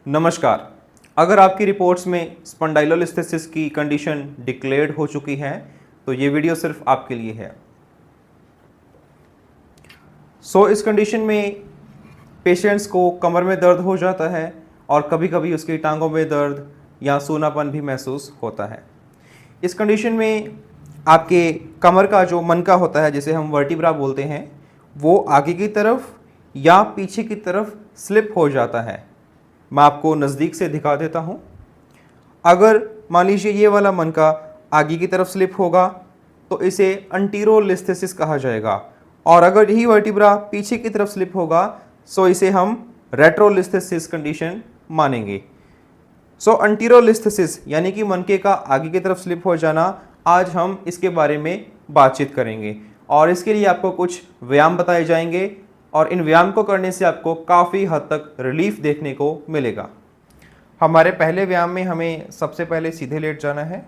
नमस्कार। अगर आपकी रिपोर्ट्स में स्पॉन्डाइलोलिस्थेसिस की कंडीशन डिक्लेयर्ड हो चुकी है तो ये वीडियो सिर्फ आपके लिए है। इस कंडीशन में पेशेंट्स को कमर में दर्द हो जाता है और कभी कभी उसकी टांगों में दर्द या सूनापन भी महसूस होता है। इस कंडीशन में आपके कमर का जो मनका होता है, जिसे हम वर्टिब्रा बोलते हैं, वो आगे की तरफ या पीछे की तरफ स्लिप हो जाता है। मैं आपको नज़दीक से दिखा देता हूँ। अगर मान लीजिए ये वाला मनका आगे की तरफ स्लिप होगा तो इसे अंटीरोलिस्थेसिस कहा जाएगा, और अगर यही वर्टिब्रा पीछे की तरफ स्लिप होगा तो इसे हम रेट्रोलिस्थेसिस कंडीशन मानेंगे। अंटीरोलिस्थेसिस यानी कि मनके का आगे की तरफ स्लिप हो जाना, आज हम इसके बारे में बातचीत करेंगे और इसके लिए आपको कुछ व्यायाम बताए जाएंगे और इन व्यायाम को करने से आपको काफ़ी हद तक रिलीफ देखने को मिलेगा। हमारे पहले व्यायाम में हमें सबसे पहले सीधे लेट जाना है।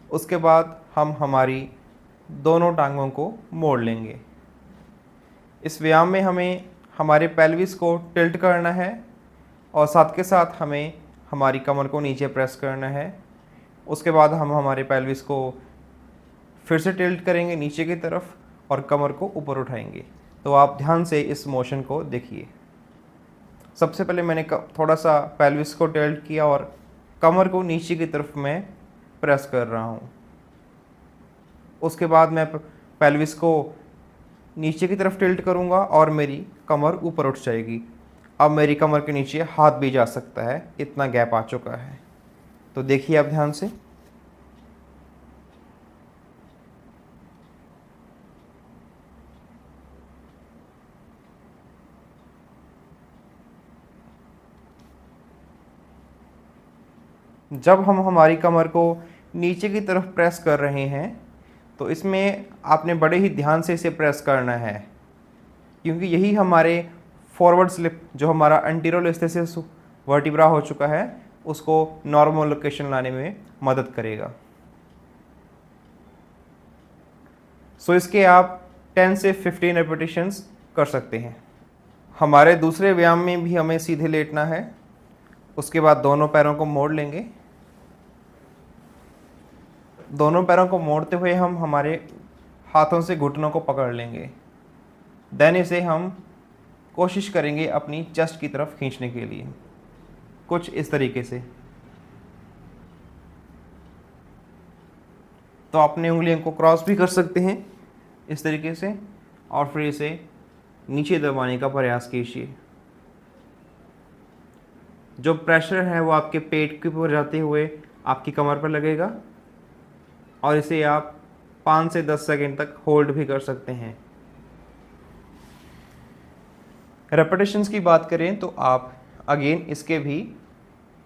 उसके बाद हम हमारी दोनों टांगों को मोड़ लेंगे। इस व्यायाम में हमें हमारे पेल्विस को टिल्ट करना है और साथ के साथ हमें हमारी कमर को नीचे प्रेस करना है। उसके बाद हम हमारे पेल्विस को फिर से टिल्ट करेंगे नीचे की तरफ और कमर को ऊपर उठाएंगे। तो आप ध्यान से इस मोशन को देखिए। सबसे पहले मैंने थोड़ा सा पेल्विस को टिल्ट किया और कमर को नीचे की तरफ मैं प्रेस कर रहा हूँ। उसके बाद मैं पेल्विस को नीचे की तरफ टिल्ट करूँगा और मेरी कमर ऊपर उठ जाएगी। अब मेरी कमर के नीचे हाथ भी जा सकता है, इतना गैप आ चुका है। तो देखिए आप ध्यान से। जब हम हमारी कमर को नीचे की तरफ प्रेस कर रहे हैं तो इसमें आपने बड़े ही ध्यान से इसे प्रेस करना है, क्योंकि यही हमारे फॉरवर्ड स्लिप, जो हमारा अंटीरोलिस्थेसिस वर्टिब्रा हो चुका है, उसको नॉर्मल लोकेशन लाने में मदद करेगा। इसके आप 10 से 15 रेपिटेशंस कर सकते हैं। हमारे दूसरे व्यायाम में भी हमें सीधे लेटना है। उसके बाद दोनों पैरों को मोड़ लेंगे। दोनों पैरों को मोड़ते हुए हम हमारे हाथों से घुटनों को पकड़ लेंगे। देन इसे हम कोशिश करेंगे अपनी चेस्ट की तरफ खींचने के लिए, कुछ इस तरीके से। तो अपने उंगलियों को क्रॉस भी कर सकते हैं इस तरीके से और फिर इसे नीचे दबाने का प्रयास कीजिए। जो प्रेशर है वो आपके पेट के ऊपर जाते हुए आपकी कमर पर लगेगा और इसे आप 5 से 10 सेकंड तक होल्ड भी कर सकते हैं। रेपिटेशंस की बात करें तो आप अगेन इसके भी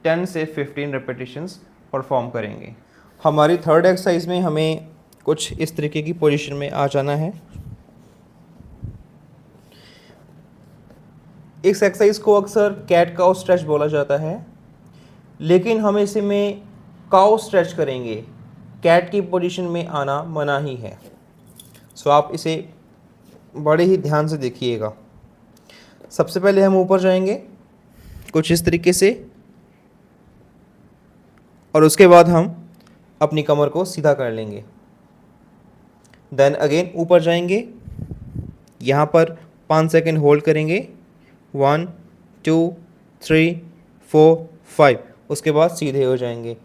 10 से 15 रेपिटेशंस परफॉर्म करेंगे। हमारी थर्ड एक्सरसाइज में हमें कुछ इस तरीके की पोजीशन में आ जाना है। इस एक्सरसाइज को अक्सर कैट काउ स्ट्रेच बोला जाता है, लेकिन हम इसे में काउ स्ट्रेच करेंगे। कैट की पोजीशन में आना मना ही है। आप इसे बड़े ही ध्यान से देखिएगा। सबसे पहले हम ऊपर जाएंगे कुछ इस तरीके से और उसके बाद हम अपनी कमर को सीधा कर लेंगे। देन अगेन ऊपर जाएंगे, यहाँ पर 5 सेकंड होल्ड करेंगे। 1 2 3 4 5। उसके बाद सीधे हो जाएंगे।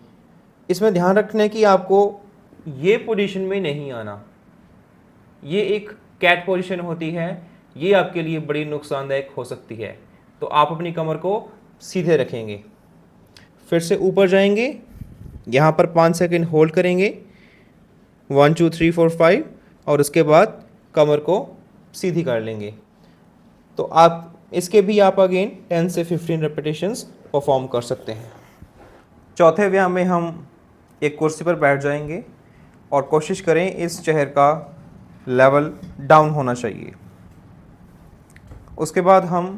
इसमें ध्यान रखने की आपको ये पोजीशन में नहीं आना। ये एक कैट पोजीशन होती है, ये आपके लिए बड़ी नुकसानदायक हो सकती है। तो आप अपनी कमर को सीधे रखेंगे। फिर से ऊपर जाएंगे, यहाँ पर 5 सेकंड होल्ड करेंगे। 1 2 3 4 5 और उसके बाद कमर को सीधी कर लेंगे। तो आप इसके भी आप अगेन 10 से 15 रेपिटेशंस परफॉर्म कर सकते हैं। चौथे व्यायाम में हम एक कुर्सी पर बैठ जाएंगे और कोशिश करें इस चेयर का लेवल डाउन होना चाहिए। उसके बाद हम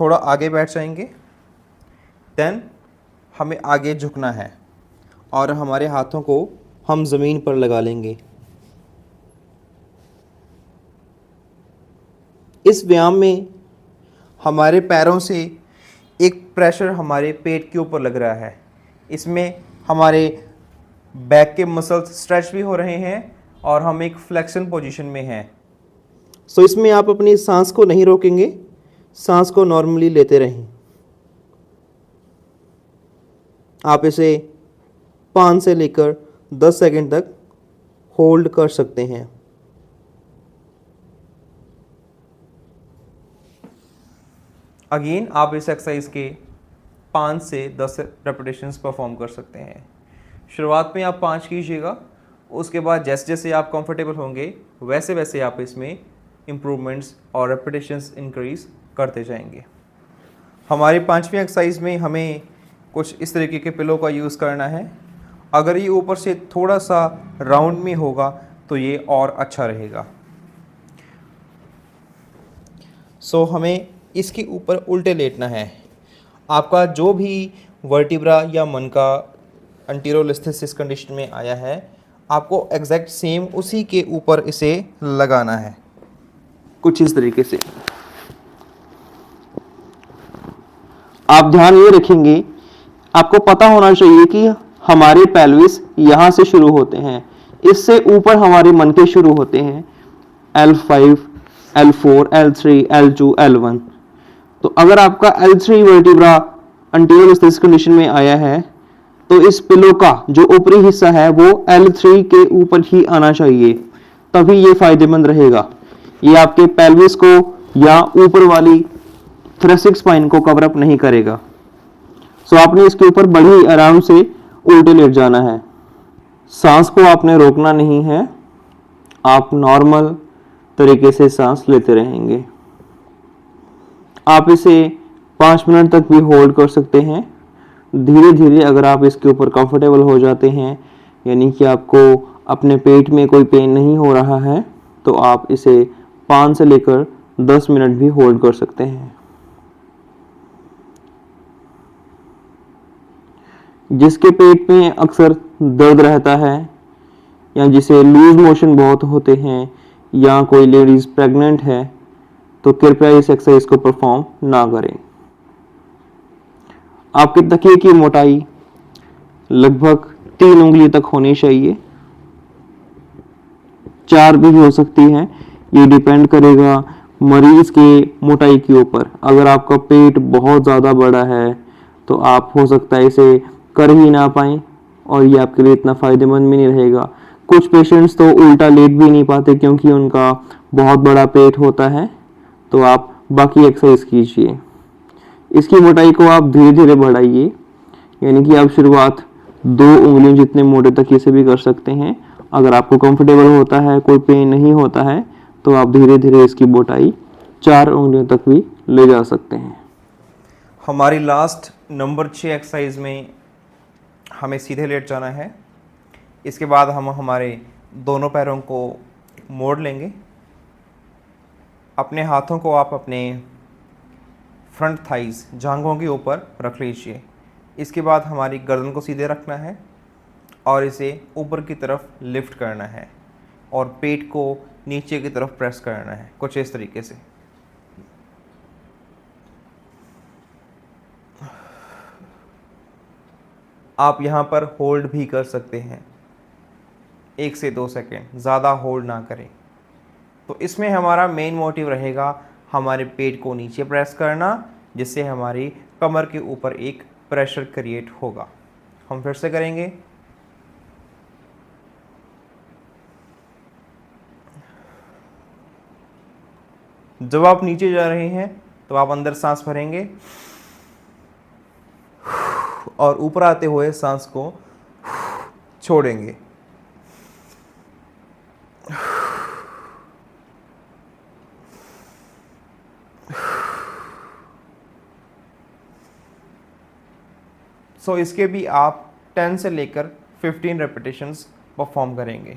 थोड़ा आगे बैठ जाएंगे। देन हमें आगे झुकना है और हमारे हाथों को हम ज़मीन पर लगा लेंगे। इस व्यायाम में हमारे पैरों से एक प्रेशर हमारे पेट के ऊपर लग रहा है। इसमें हमारे बैक के मसल्स स्ट्रेच भी हो रहे हैं और हम एक फ्लेक्शन पोजीशन में हैं। सो इसमें आप अपनी सांस को नहीं रोकेंगे, सांस को नॉर्मली लेते रहें। आप इसे 5 से लेकर 10 सेकंड तक होल्ड कर सकते हैं। अगेन आप इस एक्सरसाइज के 5 से 10 रेपिटेशंस परफॉर्म कर सकते हैं। शुरुआत में आप 5 कीजिएगा, उसके बाद जैसे जैसे आप कंफर्टेबल होंगे वैसे वैसे आप इसमें इम्प्रूवमेंट्स और रेपिटेशंस इंक्रीज करते जाएंगे। हमारी 5वीं एक्सरसाइज में हमें कुछ इस तरीके के पिलो का यूज़ करना है। अगर ये ऊपर से थोड़ा सा राउंड में होगा तो ये और अच्छा रहेगा। सो हमें इसके ऊपर उल्टे लेटना है। आपका जो भी वर्टिब्रा या मन का एंटीरोलिस्थेसिस कंडीशन में आया है, आपको एग्जैक्ट सेम उसी के ऊपर इसे लगाना है, कुछ इस तरीके से। आप ध्यान ये रखेंगे, आपको पता होना चाहिए कि हमारे पेल्विस यहाँ से शुरू होते हैं, इससे ऊपर हमारे मन के शुरू होते हैं L5, L4, L3, L2, L1। तो अगर आपका L3 वर्टिब्रा एंटीरोलिस्थेसिस कंडीशन में आया है तो इस पिलो का जो ऊपरी हिस्सा है वो L3 के ऊपर ही आना चाहिए, तभी ये फायदेमंद रहेगा। ये आपके पेल्विस को या ऊपर वाली थोरेसिक स्पाइन को कवर अप नहीं करेगा। सो आपने इसके ऊपर बड़ी आराम से उल्टे लेट जाना है। सांस को आपने रोकना नहीं है, आप नॉर्मल तरीके से सांस लेते रहेंगे। आप इसे 5 मिनट तक भी होल्ड कर सकते हैं। धीरे धीरे अगर आप इसके ऊपर कंफर्टेबल हो जाते हैं, यानी कि आपको अपने पेट में कोई पेन नहीं हो रहा है, तो आप इसे 5 से लेकर 10 मिनट भी होल्ड कर सकते हैं। जिसके पेट में अक्सर दर्द रहता है या जिसे लूज मोशन बहुत होते हैं या कोई लेडीज प्रेग्नेंट है, तो कृपया इस एक्सरसाइज को परफॉर्म ना करें। आपके तकिए की मोटाई लगभग 3 उंगली तक होनी चाहिए, 4 भी हो सकती है। ये डिपेंड करेगा मरीज के मोटाई के ऊपर। अगर आपका पेट बहुत ज़्यादा बड़ा है तो आप हो सकता है इसे कर ही ना पाएं और ये आपके लिए इतना फ़ायदेमंद भी नहीं रहेगा। कुछ पेशेंट्स तो उल्टा लेट भी नहीं पाते क्योंकि उनका बहुत बड़ा पेट होता है। तो आप बाकी एक्सरसाइज कीजिए। इसकी मोटाई को आप धीरे धीरे बढ़ाइए, यानी कि आप शुरुआत 2 उंगलियों जितने मोटे तकिए से भी कर सकते हैं। अगर आपको कंफर्टेबल होता है, कोई पेन नहीं होता है, तो आप धीरे धीरे इसकी मोटाई 4 उंगलियों तक भी ले जा सकते हैं। हमारी लास्ट नंबर 6 एक्सरसाइज में हमें सीधे लेट जाना है। इसके बाद हम हमारे दोनों पैरों को मोड़ लेंगे। अपने हाथों को आप अपने फ्रंट थाइज, जांघों के ऊपर रख लीजिए। इसके बाद हमारी गर्दन को सीधे रखना है और इसे ऊपर की तरफ लिफ्ट करना है और पेट को नीचे की तरफ प्रेस करना है, कुछ इस तरीके से। आप यहाँ पर होल्ड भी कर सकते हैं 1 से 2 सेकेंड, ज़्यादा होल्ड ना करें। तो इसमें हमारा मेन मोटिव रहेगा हमारे पेट को नीचे प्रेस करना, जिससे हमारी कमर के ऊपर एक प्रेशर क्रिएट होगा। हम फिर से करेंगे। जब आप नीचे जा रहे हैं तो आप अंदर सांस भरेंगे और ऊपर आते हुए सांस को छोड़ेंगे। सो इसके भी आप 10 से लेकर 15 रेपिटेशंस परफॉर्म करेंगे।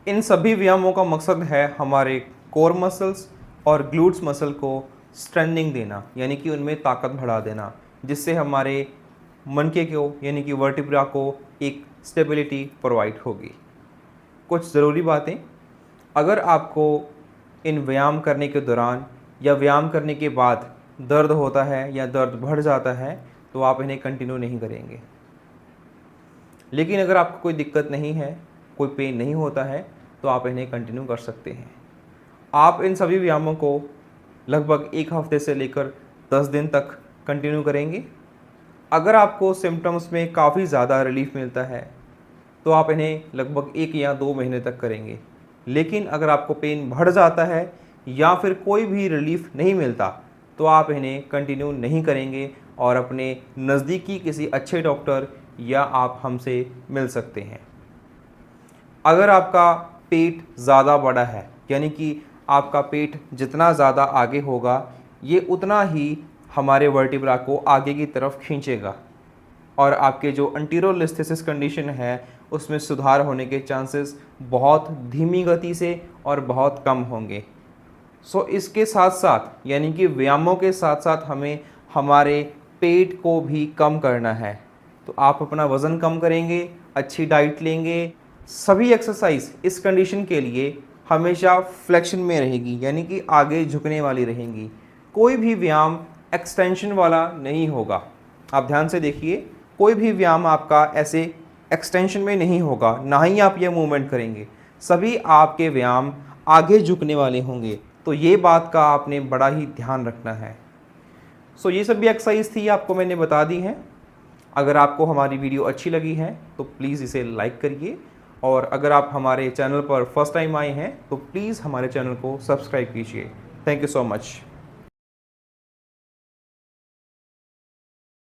इन सभी व्यायामों का मकसद है हमारे कोर मसल्स और ग्लूट्स मसल को स्ट्रेंथनिंग देना, यानी कि उनमें ताकत बढ़ा देना, जिससे हमारे मनके को यानी कि वर्टिब्रा को एक स्टेबिलिटी प्रोवाइड होगी। कुछ ज़रूरी बातें, अगर आपको इन व्यायाम करने के दौरान या व्यायाम करने के बाद दर्द होता है या दर्द बढ़ जाता है तो आप इन्हें कंटिन्यू नहीं करेंगे। लेकिन अगर आपको कोई दिक्कत नहीं है, कोई पेन नहीं होता है, तो आप इन्हें कंटिन्यू कर सकते हैं। आप इन सभी व्यायामों को लगभग 1 हफ्ते से लेकर 10 दिन तक कंटिन्यू करेंगे। अगर आपको सिम्टम्स में काफ़ी ज़्यादा रिलीफ मिलता है तो आप इन्हें लगभग 1 या 2 महीने तक करेंगे। लेकिन अगर आपको पेन बढ़ जाता है या फिर कोई भी रिलीफ नहीं मिलता तो आप इन्हें कंटिन्यू नहीं करेंगे और अपने नज़दीकी किसी अच्छे डॉक्टर या आप हमसे मिल सकते हैं। अगर आपका पेट ज़्यादा बड़ा है, यानी कि आपका पेट जितना ज़्यादा आगे होगा ये उतना ही हमारे वर्टिब्रा को आगे की तरफ खींचेगा और आपके जो एंटीरोलिस्थेसिस कंडीशन है उसमें सुधार होने के चांसेस बहुत धीमी गति से और बहुत कम होंगे। सो इसके साथ साथ यानी कि व्यायामों के साथ साथ हमें हमारे पेट को भी कम करना है। तो आप अपना वज़न कम करेंगे, अच्छी डाइट लेंगे। सभी एक्सरसाइज इस कंडीशन के लिए हमेशा फ्लेक्शन में रहेगी, यानी कि आगे झुकने वाली रहेंगी। कोई भी व्यायाम एक्सटेंशन वाला नहीं होगा। आप ध्यान से देखिए, कोई भी व्यायाम आपका ऐसे एक्सटेंशन में नहीं होगा, ना ही आप ये मूवमेंट करेंगे। सभी आपके व्यायाम आगे झुकने वाले होंगे। तो ये बात का आपने बड़ा ही ध्यान रखना है। सो ये सभी एक्सरसाइज थी, आपको मैंने बता दी हैं। अगर आपको हमारी वीडियो अच्छी लगी है तो प्लीज़ इसे लाइक करिए और अगर आप हमारे चैनल पर फर्स्ट टाइम आए हैं तो प्लीज़ हमारे चैनल को सब्सक्राइब कीजिए। Thank you so much.